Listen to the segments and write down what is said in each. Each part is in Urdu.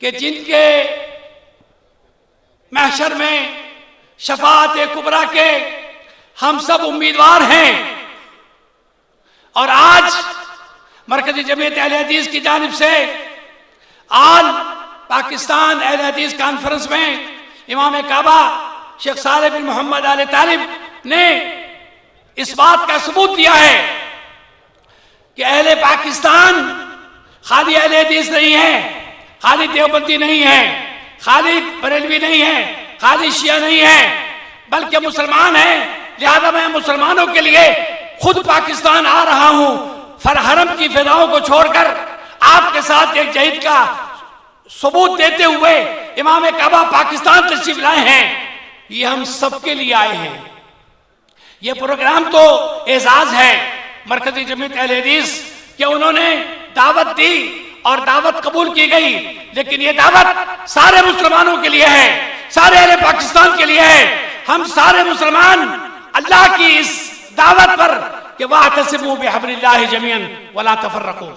کہ جن کے محشر میں شفاعت کبریٰ کے ہم سب امیدوار ہیں، اور آج مرکزی جمعیت اہل حدیث کی جانب سے آل پاکستان اہل حدیث کانفرنس میں امام کعبہ شیخ صالح بن محمد آل طالب نے اس بات کا ثبوت دیا ہے کہ اہل پاکستان خالی اہل حدیث نہیں ہے، خالی دیوبندی نہیں ہے، خالی بریلوی نہیں ہے، خالی شیعہ نہیں ہے، بلکہ مسلمان ہیں۔ لہذا میں مسلمانوں کے لیے خود پاکستان آ رہا ہوں، حرم کی فضاؤں کو چھوڑ کر آپ کے ساتھ ایک جہاد کا ثبوت دیتے ہوئے امام کعبہ پاکستان تشریف لائے ہیں۔ یہ ہم سب کے لیے آئے ہیں۔ یہ پروگرام تو اعزاز ہے مرکزی جمعیت اہل حدیث کہ انہوں نے دعوت دی اور دعوت قبول کی گئی، لیکن یہ دعوت سارے مسلمانوں کے لیے ہے، سارے اہل پاکستان کے لیے ہے۔ ہم سارے مسلمان اللہ کی اس دعوت پر کہ وَاعْتَصِمُوا بِحَبْلِ اللَّهِ جَمِيعًا وَلَا تَفَرَّقُوا،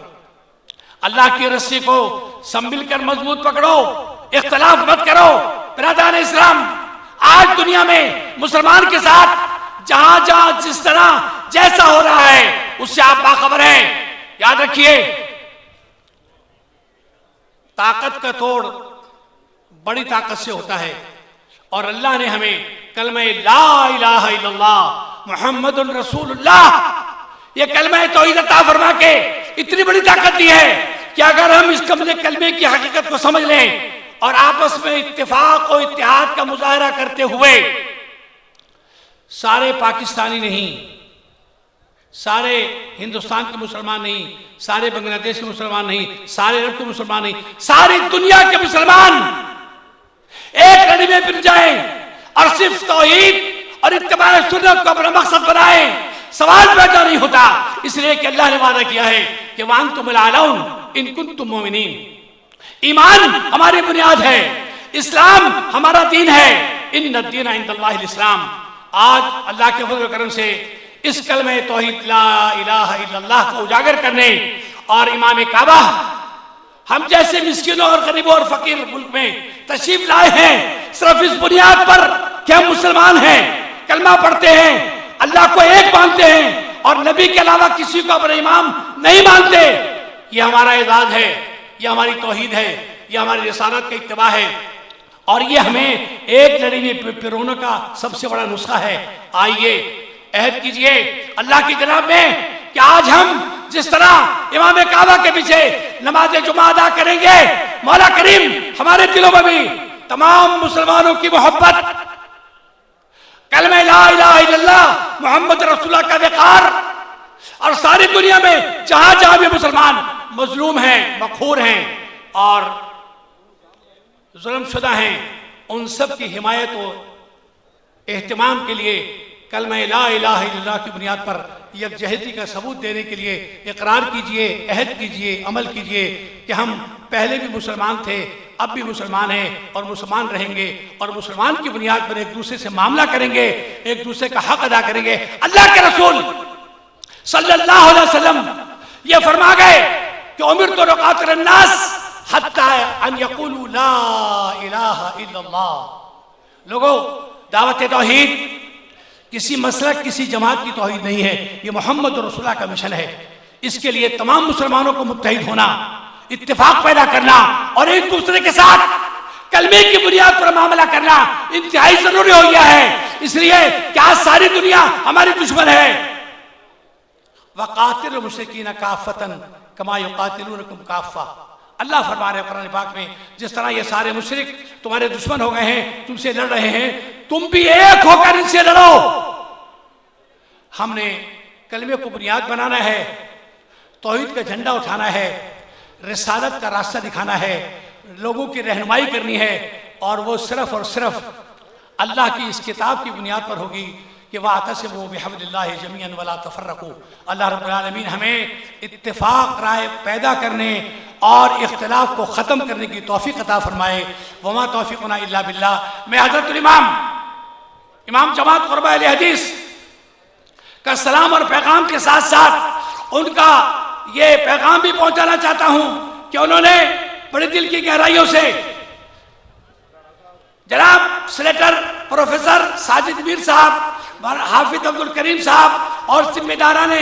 اللہ کی رسی کو سنبھل کر مضبوط پکڑو، اختلاف مت کرو۔ برادران اسلام، آج دنیا میں مسلمان کے ساتھ جہاں جہاں جس طرح جیسا ہو رہا ہے اس سے آپ باخبر ہیں۔ یاد رکھیے، طاقت کا توڑ بڑی طاقت سے ہوتا ہے، اور اللہ نے ہمیں کلمہ لا الہ الا اللہ محمد رسول اللہ، یہ کلمہ توحید عطا فرما کے اتنی بڑی طاقت دی ہے کہ اگر ہم اس کلمے کی حقیقت کو سمجھ لیں اور آپس میں اتفاق و اتحاد کا مظاہرہ کرتے ہوئے، سارے پاکستانی نہیں، سارے ہندوستان کے مسلمان نہیں، سارے بنگلہ دیش کے مسلمان نہیں، سارے عرب کے مسلمان نہیں، ساری دنیا کے مسلمان ایک لڑی میں پھر جائیں اور صرف توحید اور اتباع سنت کو اپنا مقصد بنائیں، سوال پیدا نہیں ہوتا، اس لیے کہ اللہ نے وعدہ کیا ہے کہ وَأَنْتُمُ الْأَعْلَوْنَ إِن كُنتُم مُؤْمِنِينَ۔ ایمان ہماری بنیاد ہے، اسلام ہمارا دین ہے، ان الدین عند اللہ الاسلام۔ آج اللہ کے فضل و کرم سے اس کلمہ توحید لا الہ الا اللہ کو اجاگر کرنے اور امام کعبہ ہم جیسے مسکینوں اور غریبوں اور فقیر ملک میں تشریف لائے ہیں صرف اس بنیاد پر کہ ہم مسلمان ہیں، کلمہ پڑھتے ہیں، اللہ کو ایک مانتے ہیں اور نبی کے علاوہ کسی کو اپنا امام نہیں مانتے۔ یہ ہمارا اعزاز ہے، یہ ہماری توحید ہے، یہ ہماری رسالت کا اتباع ہے، اور یہ ہمیں ایک لڑی میں پرونے کا سب سے بڑا نسخہ ہے۔ آئیے عہد کیجئے اللہ کی جناب میں کہ آج ہم جس طرح امام کعبہ کے پیچھے نماز جمعہ ادا کریں گے، مولا کریم ہمارے دلوں میں بھی تمام مسلمانوں کی محبت، کلمہ لا الہ الا اللہ محمد رسول اللہ کا وقار، اور ساری دنیا میں جہاں جہاں بھی مسلمان مظلوم ہیں، مقہور ہیں اور ظلم شدہ ہیں، ان سب کی حمایت و اہتمام کے لیے کلمہ لا الہ الا اللہ کی بنیاد پر یکجہتی کا ثبوت دینے کے لیے اقرار کیجئے، عہد کیجئے، عمل کیجئے کہ ہم پہلے بھی مسلمان تھے، اب بھی مسلمان ہیں اور مسلمان رہیں گے، اور مسلمان کی بنیاد پر ایک دوسرے سے معاملہ کریں گے، ایک دوسرے کا حق ادا کریں گے۔ اللہ کے رسول صلی اللہ علیہ وسلم یہ فرما گئے کہ امرت ان اقاتل الناس حتی ان یقولوا لا الہ الا اللہ۔ لوگو، دعوت توحید کسی مسلک، کسی جماعت کی توحید نہیں ہے، یہ محمد رسول اللہ کا مشن ہے۔ اس کے لیے تمام مسلمانوں کو متحد ہونا، اتفاق پیدا کرنا اور ایک دوسرے کے ساتھ کلمے کی بنیاد پر معاملہ کرنا انتہائی ضروری ہو گیا ہے، اس لیے کہ آج ساری دنیا ہماری دشمن ہے۔ وَقَاتِلُوا الْمُشْرِكِينَ كَافَّةً كَمَا يُقَاتِلُونَكُمْ كَافَّةً۔ اللہ فرما رہے ہیں قرآن پاک میں، جس طرح یہ سارے مشرک تمہارے دشمن ہو گئے ہیں، تم سے لڑ رہے ہیں، تم بھی ایک ہو کر ان سے لڑو۔ ہم نے کلمے کو بنیاد بنانا ہے، توحید کا جھنڈا اٹھانا ہے، رسالت کا راستہ دکھانا ہے، لوگوں کی رہنمائی کرنی ہے، اور وہ صرف اور صرف اللہ کی اس کتاب کی بنیاد پر ہوگی کہ وَاعْتَصِمُوا بِحَبْلِ اللَّهِ جَمِيعًا وَلَا تَفَرَّقُوا۔ اللہ رب العالمین ہمیں اتفاق رائے پیدا کرنے اور اختلاف کو ختم کرنے کی توفیق عطا فرمائے۔ وَمَا تَوْفِقُنَا إِلَّا بِاللَّهِ۔ میں حضرت امام جماعت قربہ اہل حدیث کا سلام اور پیغام کے ساتھ ساتھ ان کا یہ پیغام بھی پہنچانا چاہتا ہوں کہ انہوں نے بڑے دل کی گہرائیوں سے جناب سینیٹر پروفیسر ساجد میر صاحب، حافظ عبد الکریم صاحب اور ذمہ داران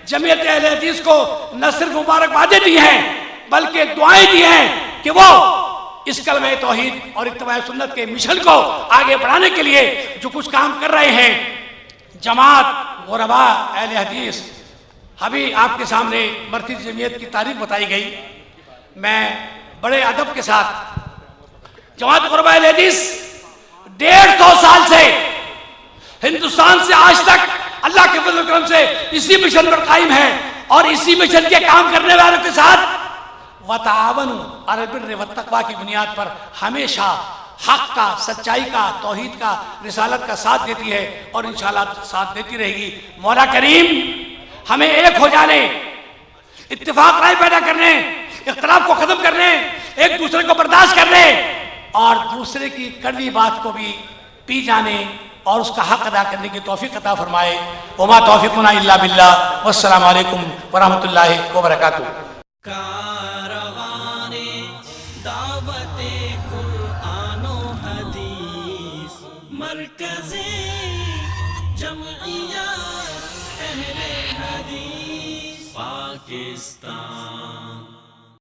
جمعیت اہل حدیث کو نہ صرف مبارکبادیں دی ہیں بلکہ دعائیں دی ہیں کہ وہ اس کلمہ توحید اور اتباع سنت کے مشن کو آگے بڑھانے کے لیے جو کچھ کام کر رہے ہیں۔ جماعت غرباء اہل حدیث، ابھی آپ کے سامنے مرکزی جمعیت کی تاریخ بتائی گئی، میں بڑے ادب کے ساتھ جماعت غرباء اہل حدیث 150 سال سے ہندوستان سے آج تک اللہ کے فضل و کرم سے اسی مشن پر قائم ہے اور اسی مشن کے کام کرنے والوں کے ساتھ وَتَعَاوَنُوا عَلَى الْبِرِّ وَالتَّقْوَىٰ کی بنیاد پر ہمیشہ حق کا، سچائی کا، توحید کا، رسالت کا ساتھ دیتی ہے اور انشاءاللہ ساتھ دیتی رہے گی۔ مولا کریم ہمیں ایک ہو جانے، اتفاق رائے پیدا کرنے، اختلاف کو ختم کرنے، ایک دوسرے کو برداشت کرنے اور دوسرے کی کڑوی بات کو بھی پی جانے اور اس کا حق ادا کرنے کی توفیق عطا فرمائے۔ وما توفیقنا الا باللہ، والسلام علیکم ورحمۃ اللہ وبرکاتہ۔ کارواں دعوت قرآن و حدیث، مرکز جمعیت اہل حدیث پاکستان۔